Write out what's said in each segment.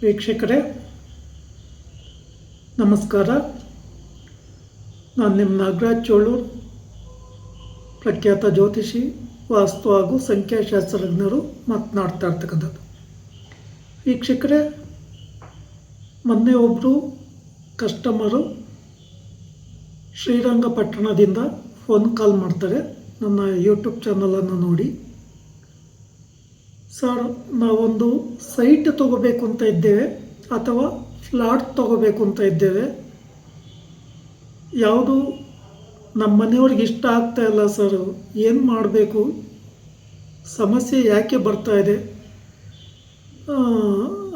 ವೀಕ್ಷಕರೇ ನಮಸ್ಕಾರ. ನಾನು ನಿಮ್ಮ ನಾಗರಾಜ್ ಚೋಳೂರು, ಪ್ರಖ್ಯಾತ ಜ್ಯೋತಿಷಿ, ವಾಸ್ತು ಹಾಗೂ ಸಂಖ್ಯಾಶಾಸ್ತ್ರಜ್ಞರು ಮಾತನಾಡ್ತಾ ಇರ್ತಕ್ಕಂಥದ್ದು. ವೀಕ್ಷಕರೇ, ಮೊನ್ನೆ ಒಬ್ಬರು ಕಸ್ಟಮರು ಶ್ರೀರಂಗಪಟ್ಟಣದಿಂದ ಫೋನ್ ಕಾಲ್ ಮಾಡ್ತಾರೆ ನನ್ನ ಯೂಟ್ಯೂಬ್ ಚಾನಲನ್ನು ನೋಡಿ. ಸರ್, ನಾವೊಂದು ಸೈಟ್ ತೊಗೋಬೇಕು ಅಂತ ಇದ್ದೇವೆ ಅಥವಾ ಫ್ಲಾಟ್ ತೊಗೋಬೇಕು ಅಂತ ಇದ್ದೇವೆ. ಯಾವುದು ನಮ್ಮ ಮನೆಯವ್ರಿಗೆ ಇಷ್ಟ ಆಗ್ತಾ ಇಲ್ಲ ಸರ್, ಏನು ಮಾಡಬೇಕು, ಸಮಸ್ಯೆ ಯಾಕೆ ಬರ್ತಾ ಇದೆ,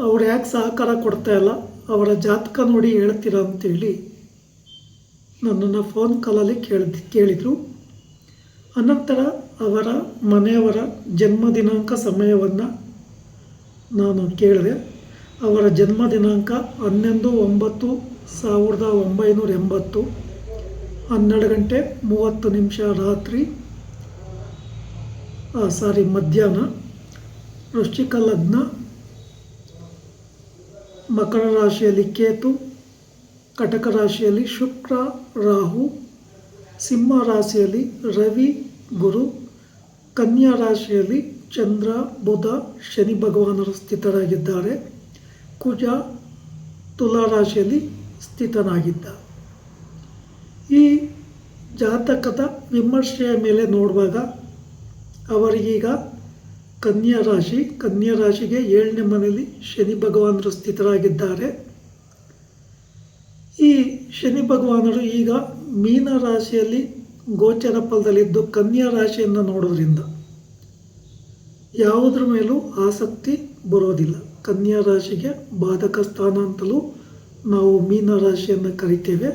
ಅವ್ರು ಯಾಕೆ ಸಹಕಾರ ಕೊಡ್ತಾ ಇಲ್ಲ, ಅವರ ಜಾತಕ ನೋಡಿ ಹೇಳ್ತೀರಾ ಅಂತೇಳಿ ನನ್ನನ್ನು ಫೋನ್ ಕಾಲಲ್ಲಿ ಕೇಳಿದರು. ಅನಂತರ ಅವರ ಮನೆಯವರ ಜನ್ಮ ದಿನಾಂಕ ಸಮಯವನ್ನು ನಾನು ಕೇಳಿದೆ. ಅವರ ಜನ್ಮ ದಿನಾಂಕ 11/9/1980, 12:30 ರಾತ್ರಿ ಮಧ್ಯಾಹ್ನ. ವೃಶ್ಚಿಕ ಲಗ್ನ, ಮಕರ ರಾಶಿಯಲ್ಲಿ ಕೇತು, ಕಟಕ ರಾಶಿಯಲ್ಲಿ ಶುಕ್ರ ರಾಹು, ಸಿಂಹ ರಾಶಿಯಲ್ಲಿ ರವಿ ಗುರು, ಕನ್ಯಾ ರಾಶಿಯಲ್ಲಿ ಚಂದ್ರ ಬುಧ ಶನಿ ಭಗವಾನರು ಸ್ಥಿತರಾಗಿದ್ದಾರೆ. ಕುಜ ತುಲಾ ರಾಶಿಯಲ್ಲಿ ಸ್ಥಿತನಾಗಿದ್ದ. ಈ ಜಾತಕದ ವಿಮರ್ಶೆಯ ಮೇಲೆ ನೋಡುವಾಗ ಅವರಿಗೀಗ ಕನ್ಯಾ ರಾಶಿಗೆ 7ನೇ ಮನೆಯಲ್ಲಿ ಶನಿ ಭಗವಾನರು ಸ್ಥಿತರಾಗಿದ್ದಾರೆ. ಈ ಶನಿ ಭಗವಾನರು ಈಗ ಮೀನ ರಾಶಿಯಲ್ಲಿ ಗೋಚರ ಫಲದಲ್ಲಿದ್ದು ಕನ್ಯಾ ರಾಶಿಯನ್ನು ನೋಡೋದ್ರಿಂದ ಯಾವುದ್ರ ಮೇಲೂ ಆಸಕ್ತಿ ಬರೋದಿಲ್ಲ. ಕನ್ಯಾ ರಾಶಿಗೆ ಬಾಧಕ ಸ್ಥಾನ ಅಂತಲೂ ನಾವು ಮೀನ ರಾಶಿಯನ್ನು ಕರಿತೇವೆ.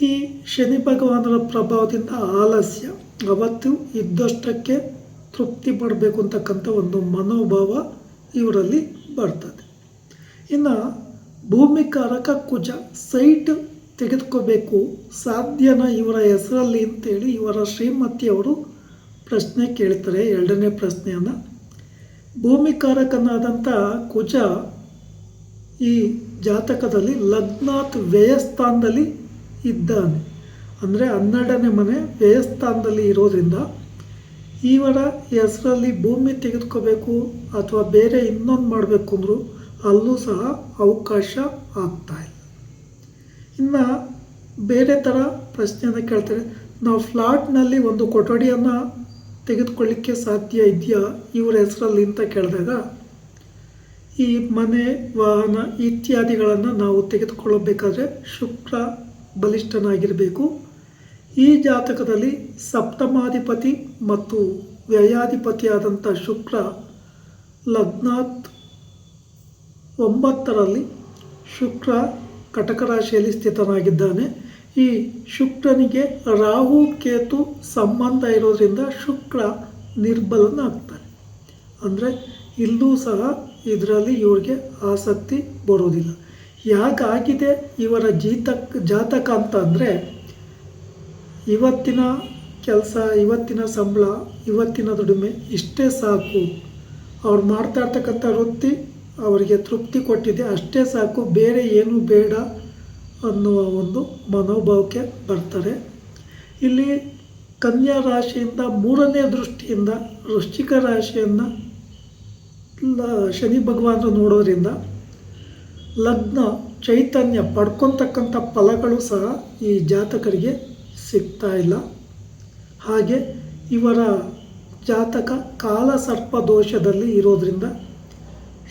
ಈ ಶನಿ ಭಗವಾನರ ಪ್ರಭಾವದಿಂದ ಆಲಸ್ಯ, ಅವತ್ತು ಇದ್ದಷ್ಟಕ್ಕೆ ತೃಪ್ತಿ ಪಡಬೇಕು ಅಂತಕ್ಕಂಥ ಒಂದು ಮನೋಭಾವ ಇವರಲ್ಲಿ ಬರ್ತದೆ. ಇನ್ನು ಭೂಮಿಕಾರಕ ಕುಜ, ಸೈಟ್ ತೆಗೆದುಕೋಬೇಕು ಸಾಧ್ಯನಾ ಇವರ ಹೆಸರಲ್ಲಿ ಅಂತೇಳಿ ಇವರ ಶ್ರೀಮತಿಯವರು ಪ್ರಶ್ನೆ ಕೇಳ್ತಾರೆ. 2ನೇ ಪ್ರಶ್ನೆಯನ್ನು. ಭೂಮಿಕಾರಕನಾದಂಥ ಕುಜ ಈ ಜಾತಕದಲ್ಲಿ ಲಗ್ನಾತ್ ವ್ಯಯಸ್ಥಾನದಲ್ಲಿ ಇದ್ದಾನೆ. ಅಂದರೆ 12ನೇ ಮನೆ ವ್ಯಯಸ್ಥಾನದಲ್ಲಿ ಇರೋದ್ರಿಂದ ಇವರ ಹೆಸರಲ್ಲಿ ಭೂಮಿ ತೆಗೆದುಕೋಬೇಕು ಅಥವಾ ಬೇರೆ ಇನ್ನೊಂದು ಮಾಡಬೇಕು ಅಂದರೂ ಅಲ್ಲೂ ಸಹ ಅವಕಾಶ ಆಗ್ತಾಯಿಲ್ಲ. ಇನ್ನು ಬೇರೆ ಥರ ಪ್ರಶ್ನೆಯನ್ನು ಕೇಳ್ತಾರೆ. ನಾವು ಫ್ಲಾಟ್ನಲ್ಲಿ ಒಂದು ಕೊಠಡಿಯನ್ನು ತೆಗೆದುಕೊಳ್ಳಿಕ್ಕೆ ಸಾಧ್ಯ ಇದೆಯಾ ಇವರ ಹೆಸರಲ್ಲಿ ಅಂತ ಕೇಳಿದಾಗ, ಈ ಮನೆ, ವಾಹನ ಇತ್ಯಾದಿಗಳನ್ನು ನಾವು ತೆಗೆದುಕೊಳ್ಳಬೇಕಾದ್ರೆ ಶುಕ್ರ ಬಲಿಷ್ಠನಾಗಿರಬೇಕು. ಈ ಜಾತಕದಲ್ಲಿ ಸಪ್ತಮಾಧಿಪತಿ ಮತ್ತು ವ್ಯಯಾಧಿಪತಿಯಾದಂಥ ಶುಕ್ರ ಲಗ್ನಾತ್ 9ರಲ್ಲಿ ಶುಕ್ರ ಕಟಕ ರಾಶಿಯಲ್ಲಿ ಸ್ಥಿತನಾಗಿದ್ದಾನೆ. ಈ ಶುಕ್ರನಿಗೆ ರಾಹು ಕೇತು ಸಂಬಂಧ ಇರೋದ್ರಿಂದ ಶುಕ್ರ ನಿರ್ಬಲನಾಗ್ತಾನೆ. ಅಂದರೆ ಇಲ್ಲೂ ಸಹ ಇದರಲ್ಲಿ ಇವ್ರಿಗೆ ಆಸಕ್ತಿ ಬರೋದಿಲ್ಲ. ಯಾಕಾಗಿದೆ ಇವರ ಜಾತಕ ಅಂತ ಅಂದರೆ, ಇವತ್ತಿನ ಕೆಲಸ, ಇವತ್ತಿನ ಸಂಬಳ, ಇವತ್ತಿನ ದುಡಿಮೆ ಇಷ್ಟೇ ಸಾಕು, ಅವ್ರು ಮಾಡ್ತಾ ಇರ್ತಕ್ಕಂಥ ವೃತ್ತಿ ಅವರಿಗೆ ತೃಪ್ತಿ ಕೊಟ್ಟಿದೆ, ಅಷ್ಟೇ ಸಾಕು, ಬೇರೆ ಏನು ಬೇಡ ಅನ್ನುವ ಒಂದು ಮನೋಭಾವಕ್ಕೆ ಬರ್ತಾರೆ. ಇಲ್ಲಿ ಕನ್ಯಾ ರಾಶಿಯಿಂದ 3ನೇ ದೃಷ್ಟಿಯಿಂದ ವೃಶ್ಚಿಕ ರಾಶಿಯನ್ನು ಶನಿ ಭಗವಾನರು ನೋಡೋದ್ರಿಂದ ಲಗ್ನ ಚೈತನ್ಯ ಪಡ್ಕೊತಕ್ಕಂಥ ಫಲಗಳು ಸಹ ಈ ಜಾತಕರಿಗೆ ಸಿಗ್ತಾ ಇಲ್ಲ. ಹಾಗೆ ಇವರ ಜಾತಕ ಕಾಲಸರ್ಪ ದೋಷದಲ್ಲಿ ಇರೋದ್ರಿಂದ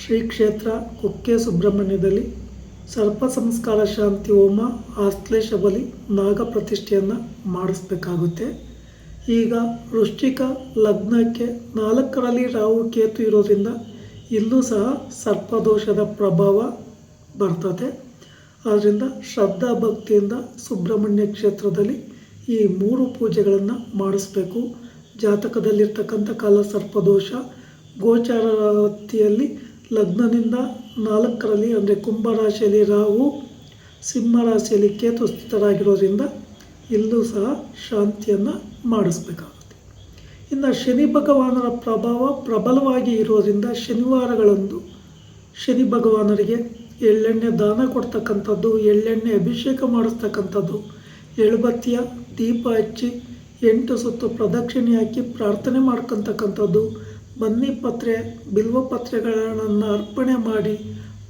ಶ್ರೀ ಕ್ಷೇತ್ರ ಕುಕ್ಕೆ ಸುಬ್ರಹ್ಮಣ್ಯದಲ್ಲಿ ಸರ್ಪ ಸಂಸ್ಕಾರ ಶಾಂತಿ ಹೋಮ, ಆಶ್ಲೇಷ ಬಲಿ, ನಾಗ ಪ್ರತಿಷ್ಠೆಯನ್ನು ಮಾಡಿಸ್ಬೇಕಾಗುತ್ತೆ. ಈಗ ವೃಶ್ಚಿಕ ಲಗ್ನಕ್ಕೆ 4ರಲ್ಲಿ ರಾಹು ಕೇತು ಇರೋದ್ರಿಂದ ಇಲ್ಲೂ ಸಹ ಸರ್ಪದೋಷದ ಪ್ರಭಾವ ಬರ್ತದೆ. ಆದ್ದರಿಂದ ಶ್ರದ್ಧಾ ಭಕ್ತಿಯಿಂದ ಸುಬ್ರಹ್ಮಣ್ಯ ಕ್ಷೇತ್ರದಲ್ಲಿ ಈ 3 ಪೂಜೆಗಳನ್ನು ಮಾಡಿಸ್ಬೇಕು. ಜಾತಕದಲ್ಲಿರ್ತಕ್ಕಂಥ ಕಾಲಸರ್ಪದೋಷ ಗೋಚಾರವತಿಯಲ್ಲಿ ಲಗ್ನದಿಂದ 4ರಲ್ಲಿ ಅಂದರೆ ಕುಂಭರಾಶಿಯಲ್ಲಿ ರಾಹು, ಸಿಂಹ ರಾಶಿಯಲ್ಲಿ ಕೇತು ಸ್ಥಿತರಾಗಿರೋದ್ರಿಂದ ಇಲ್ಲೂ ಸಹ ಶಾಂತಿಯನ್ನು ಮಾಡಿಸ್ಬೇಕಾಗುತ್ತೆ. ಇನ್ನು ಶನಿ ಭಗವಾನರ ಪ್ರಭಾವ ಪ್ರಬಲವಾಗಿ ಇರೋದ್ರಿಂದ ಶನಿವಾರಗಳಂದು ಶನಿ ಭಗವಾನರಿಗೆ ಎಳ್ಳೆಣ್ಣೆ ದಾನ ಕೊಡ್ತಕ್ಕಂಥದ್ದು, ಎಳ್ಳೆಣ್ಣೆ ಅಭಿಷೇಕ ಮಾಡಿಸ್ತಕ್ಕಂಥದ್ದು, ಎಳುಬತ್ತಿಯ ದೀಪ ಹಚ್ಚಿ 8 ಸುತ್ತು ಪ್ರದಕ್ಷಿಣೆ ಹಾಕಿ ಪ್ರಾರ್ಥನೆ ಮಾಡ್ಕೊತಕ್ಕಂಥದ್ದು, ಬನ್ನಿ ಪತ್ರೆ ಬಿಲ್ವಪತ್ರೆಗಳನ್ನು ಅರ್ಪಣೆ ಮಾಡಿ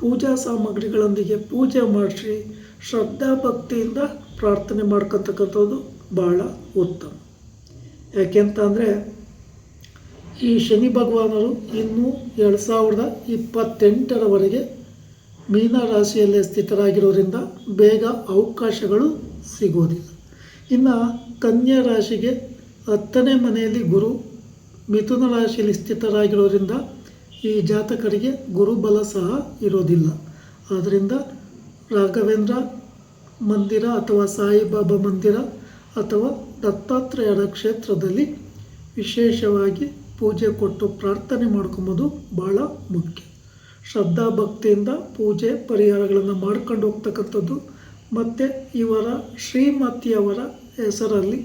ಪೂಜಾ ಸಾಮಗ್ರಿಗಳೊಂದಿಗೆ ಪೂಜೆ ಮಾಡಿಸಿ ಶ್ರದ್ಧಾ ಭಕ್ತಿಯಿಂದ ಪ್ರಾರ್ಥನೆ ಮಾಡ್ಕೊತಕ್ಕಂಥದ್ದು ಭಾಳ ಉತ್ತಮ. ಯಾಕೆಂತಂದರೆ ಈ ಶನಿ ಭಗವಾನರು ಇನ್ನೂ 2028ರವರೆಗೆ ಮೀನ ರಾಶಿಯಲ್ಲೇ ಸ್ಥಿತರಾಗಿರೋದ್ರಿಂದ ಬೇಗ ಅವಕಾಶಗಳು ಸಿಗೋದಿಲ್ಲ. ಇನ್ನು ಕನ್ಯಾ ರಾಶಿಗೆ 10ನೇ ಮನೆಯಲ್ಲಿ ಗುರು ಮಿಥುನ ರಾಶಿಯಲ್ಲಿ ಸ್ಥಿತರಾಗಿರೋದ್ರಿಂದ ಈ ಜಾತಕರಿಗೆ ಗುರುಬಲ ಸಹ ಇರೋದಿಲ್ಲ. ಆದ್ದರಿಂದ ರಾಘವೇಂದ್ರ ಮಂದಿರ ಅಥವಾ ಸಾಯಿಬಾಬಾ ಮಂದಿರ ಅಥವಾ ದತ್ತಾತ್ರೇಯರ ಕ್ಷೇತ್ರದಲ್ಲಿ ವಿಶೇಷವಾಗಿ ಪೂಜೆ ಕೊಟ್ಟು ಪ್ರಾರ್ಥನೆ ಮಾಡ್ಕೊಂಬೋದು ಭಾಳ ಮುಖ್ಯ. ಶ್ರದ್ಧಾ ಭಕ್ತಿಯಿಂದ ಪೂಜೆ ಪರಿಹಾರಗಳನ್ನು ಮಾಡ್ಕೊಂಡು ಹೋಗ್ತಕ್ಕಂಥದ್ದು ಮತ್ತು ಇವರ ಶ್ರೀಮತಿಯವರ ಹೆಸರಲ್ಲಿ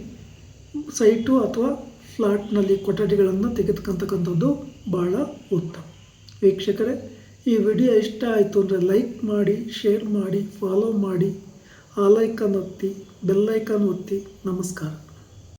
ಸೈಟು ಅಥವಾ ಫ್ಲಾಟ್ನಲ್ಲಿ ಕೊಠಡಿಗಳನ್ನು ತೆಗೆದುಕೊಂತಕ್ಕಂಥದ್ದು ಭಾಳ ಉತ್ತಮ. ವೀಕ್ಷಕರೇ, ಈ ವಿಡಿಯೋ ಇಷ್ಟ ಆಯಿತು ಅಂದರೆ ಲೈಕ್ ಮಾಡಿ, ಶೇರ್ ಮಾಡಿ, ಫಾಲೋ ಮಾಡಿ, ಆಲ್ ಐಕಾನ್ ಒತ್ತಿ, ಬೆಲ್ ಐಕಾನ್ ಒತ್ತಿ. ನಮಸ್ಕಾರ.